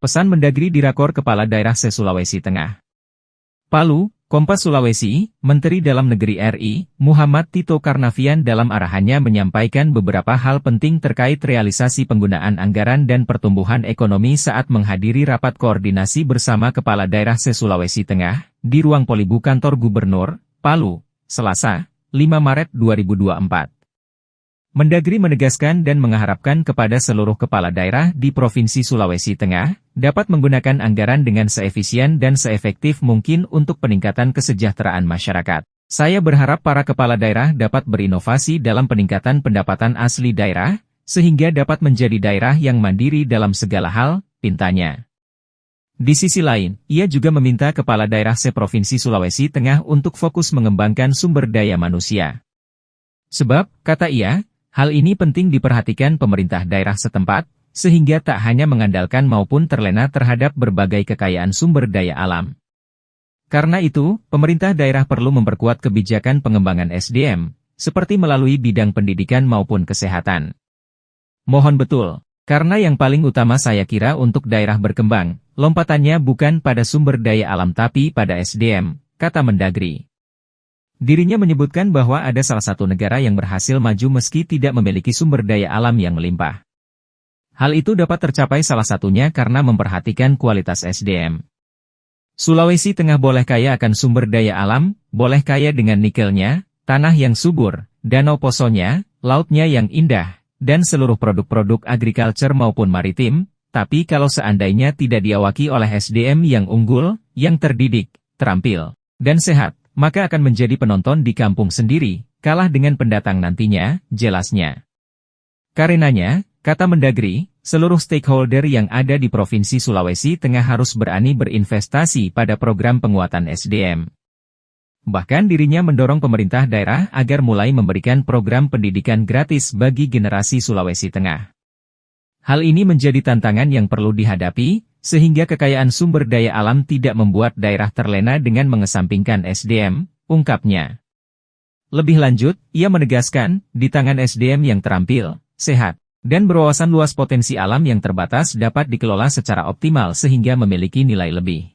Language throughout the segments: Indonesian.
Pesan Mendagri dirakor Kepala Daerah se-Sulawesi Tengah. Palu, Kompas Sulawesi, Menteri Dalam Negeri RI, Muhammad Tito Karnavian dalam arahannya menyampaikan beberapa hal penting terkait realisasi penggunaan anggaran dan pertumbuhan ekonomi saat menghadiri rapat koordinasi bersama Kepala Daerah se-Sulawesi Tengah, di ruang Polibu Kantor Gubernur, Palu, Selasa, 5 Maret 2024. Mendagri menegaskan dan mengharapkan kepada seluruh kepala daerah di Provinsi Sulawesi Tengah, dapat menggunakan anggaran dengan seefisien dan seefektif mungkin untuk peningkatan kesejahteraan masyarakat. Saya berharap para kepala daerah dapat berinovasi dalam peningkatan pendapatan asli daerah, sehingga dapat menjadi daerah yang mandiri dalam segala hal, pintanya. Di sisi lain, ia juga meminta kepala daerah se-Provinsi Sulawesi Tengah untuk fokus mengembangkan sumber daya manusia. Sebab, kata ia, hal ini penting diperhatikan pemerintah daerah setempat, sehingga tak hanya mengandalkan maupun terlena terhadap berbagai kekayaan sumber daya alam. Karena itu, pemerintah daerah perlu memperkuat kebijakan pengembangan SDM, seperti melalui bidang pendidikan maupun kesehatan. Mohon betul, karena yang paling utama saya kira untuk daerah berkembang, lompatannya bukan pada sumber daya alam tapi pada SDM, kata Mendagri. Dirinya menyebutkan bahwa ada salah satu negara yang berhasil maju meski tidak memiliki sumber daya alam yang melimpah. Hal itu dapat tercapai salah satunya karena memperhatikan kualitas SDM. Sulawesi Tengah boleh kaya akan sumber daya alam, boleh kaya dengan nikelnya, tanah yang subur, danau posonya, lautnya yang indah, dan seluruh produk-produk agriculture maupun maritim, tapi kalau seandainya tidak diawaki oleh SDM yang unggul, yang terdidik, terampil, dan sehat, maka akan menjadi penonton di kampung sendiri, kalah dengan pendatang nantinya, jelasnya. Karenanya, kata Mendagri, seluruh stakeholder yang ada di Provinsi Sulawesi Tengah harus berani berinvestasi pada program penguatan SDM. Bahkan dirinya mendorong pemerintah daerah agar mulai memberikan program pendidikan gratis bagi generasi Sulawesi Tengah. Hal ini menjadi tantangan yang perlu dihadapi, sehingga kekayaan sumber daya alam tidak membuat daerah terlena dengan mengesampingkan SDM, ungkapnya. Lebih lanjut, ia menegaskan, di tangan SDM yang terampil, sehat, dan berwawasan luas potensi alam yang terbatas dapat dikelola secara optimal sehingga memiliki nilai lebih.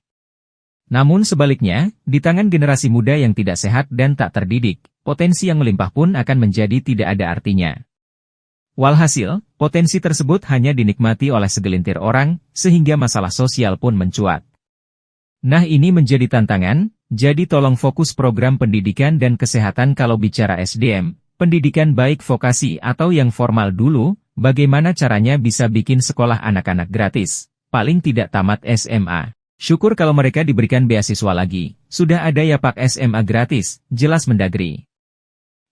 Namun sebaliknya, di tangan generasi muda yang tidak sehat dan tak terdidik, potensi yang melimpah pun akan menjadi tidak ada artinya. Walhasil, potensi tersebut hanya dinikmati oleh segelintir orang, sehingga masalah sosial pun mencuat. Nah ini menjadi tantangan, jadi tolong fokus program pendidikan dan kesehatan kalau bicara SDM, pendidikan baik vokasi atau yang formal dulu, bagaimana caranya bisa bikin sekolah anak-anak gratis, paling tidak tamat SMA. Syukur kalau mereka diberikan beasiswa lagi, sudah ada ya Pak SMA gratis, jelas Mendagri.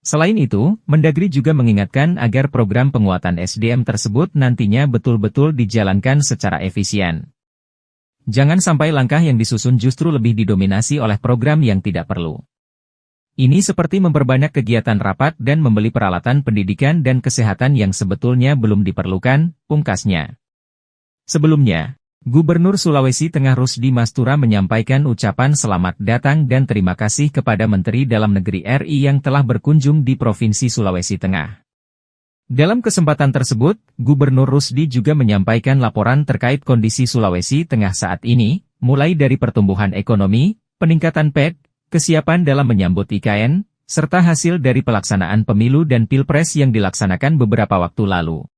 Selain itu, Mendagri juga mengingatkan agar program penguatan SDM tersebut nantinya betul-betul dijalankan secara efisien. Jangan sampai langkah yang disusun justru lebih didominasi oleh program yang tidak perlu. Ini seperti memperbanyak kegiatan rapat dan membeli peralatan pendidikan dan kesehatan yang sebetulnya belum diperlukan, pungkasnya. Sebelumnya, Gubernur Sulawesi Tengah Rusdi Mastura menyampaikan ucapan selamat datang dan terima kasih kepada Menteri Dalam Negeri RI yang telah berkunjung di Provinsi Sulawesi Tengah. Dalam kesempatan tersebut, Gubernur Rusdi juga menyampaikan laporan terkait kondisi Sulawesi Tengah saat ini, mulai dari pertumbuhan ekonomi, peningkatan PED, kesiapan dalam menyambut IKN, serta hasil dari pelaksanaan pemilu dan pilpres yang dilaksanakan beberapa waktu lalu.